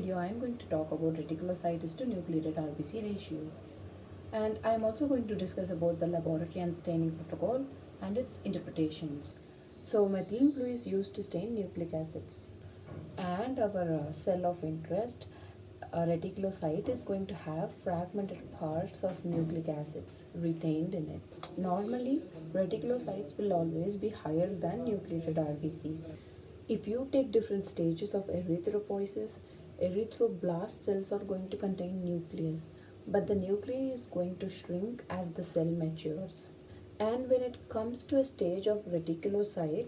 video, I am going to talk about reticulocytes to nucleated RBC ratio. And I am also going to discuss about the laboratory and staining protocol and its interpretations. So, methylene blue is used to stain nucleic acids. And our cell of interest, a reticulocyte, is going to have fragmented parts of nucleic acids retained in it. Normally, reticulocytes will always be higher than nucleated RBCs. If you take different stages of erythropoiesis, erythroblast cells are going to contain nucleus, but the nuclei is going to shrink as the cell matures. And when it comes to a stage of reticulocyte,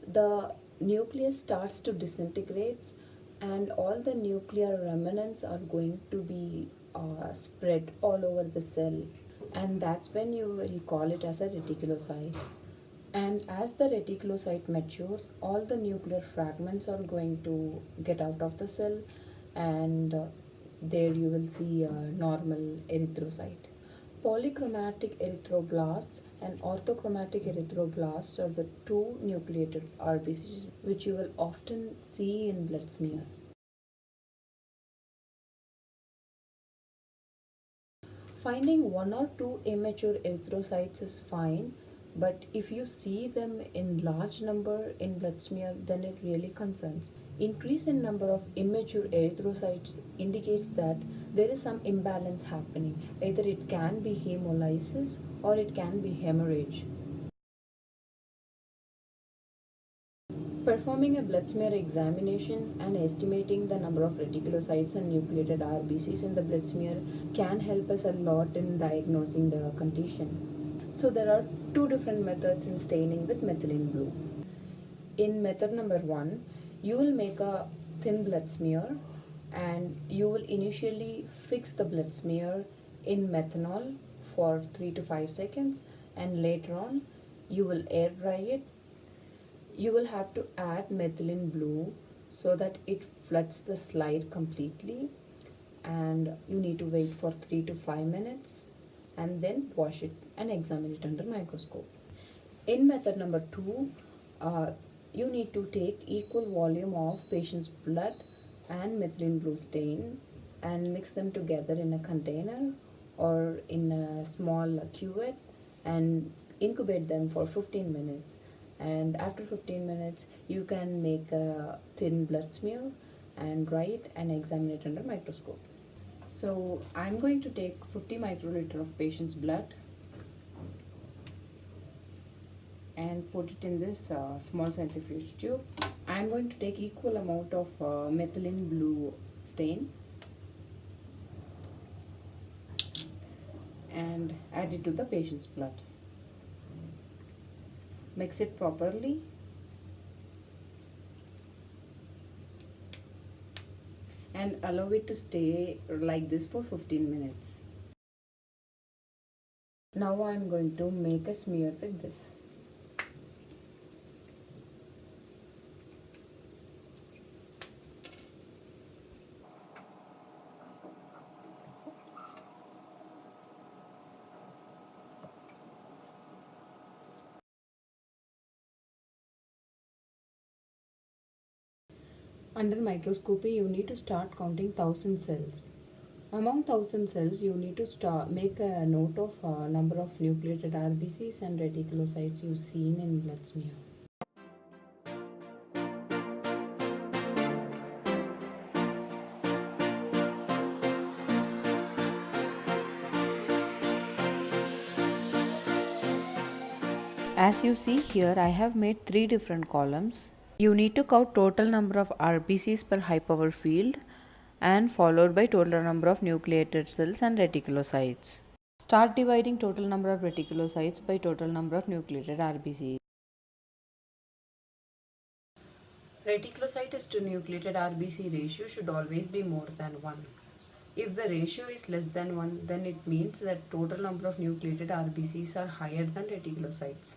the nucleus starts to disintegrate and all the nuclear remnants are going to be spread all over the cell, and that's when you will call it as a reticulocyte. And as the reticulocyte matures, all the nuclear fragments are going to get out of the cell, and there you will see a normal erythrocyte. Polychromatic erythroblasts and orthochromatic erythroblasts are the two nucleated RBCs which you will often see in blood smear. Finding one or two immature erythrocytes is fine, but if you see them in large number in blood smear, then it really concerns. Increase in number of immature erythrocytes indicates that there is some imbalance happening. Either it can be hemolysis or it can be hemorrhage. Performing a blood smear examination and estimating the number of reticulocytes and nucleated RBCs in the blood smear can help us a lot in diagnosing the condition. So there are two different methods in staining with methylene blue. In method number 1, you will make a thin blood smear and you will initially fix the blood smear in methanol for 3 to 5 seconds, and later on you will air dry it. You will have to add methylene blue so that it floods the slide completely, and you need to wait for 3 to 5 minutes and then wash it and examine it under microscope. In method number 2, you need to take equal volume of patient's blood and methylene blue stain and mix them together in a container or in a small cuvette and incubate them for 15 minutes. And after 15 minutes you can make a thin blood smear and dry it and examine it under microscope. So I'm going to take 50 microliter of patient's blood and put it in this small centrifuge tube. I'm going to take equal amount of methylene blue stain and add it to the patient's blood. Mix it properly and allow it to stay like this for 15 minutes. Now I am going to make a smear with this. Under microscopy, you need to start counting 1000 cells. Among 1000 cells, you need to make a note of number of nucleated RBCs and reticulocytes you've seen in blood smear. As you see here, I have made 3 different columns. You need to count total number of RBCs per high power field and followed by total number of nucleated cells and reticulocytes. Start dividing total number of reticulocytes by total number of nucleated RBCs. Reticulocytes to nucleated RBC ratio should always be more than 1. If the ratio is less than 1, then it means that total number of nucleated RBCs are higher than reticulocytes.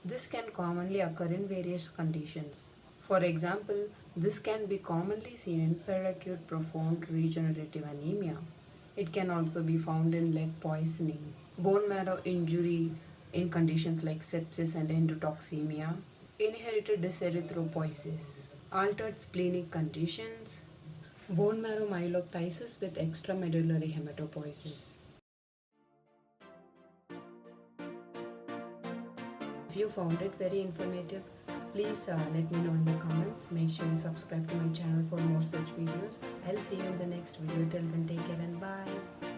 This can commonly occur in various conditions. For example, this can be commonly seen in peracute profound regenerative anemia. It can also be found in lead poisoning, bone marrow injury in conditions like sepsis and endotoxemia, inherited dyserythropoiesis, altered splenic conditions, Bone marrow myelophthisis with extramedullary hematopoiesis. If you found it very informative, please let me know in the comments. Make sure you subscribe to my channel for more such videos. I'll see you in the next video. Till then, take care and bye.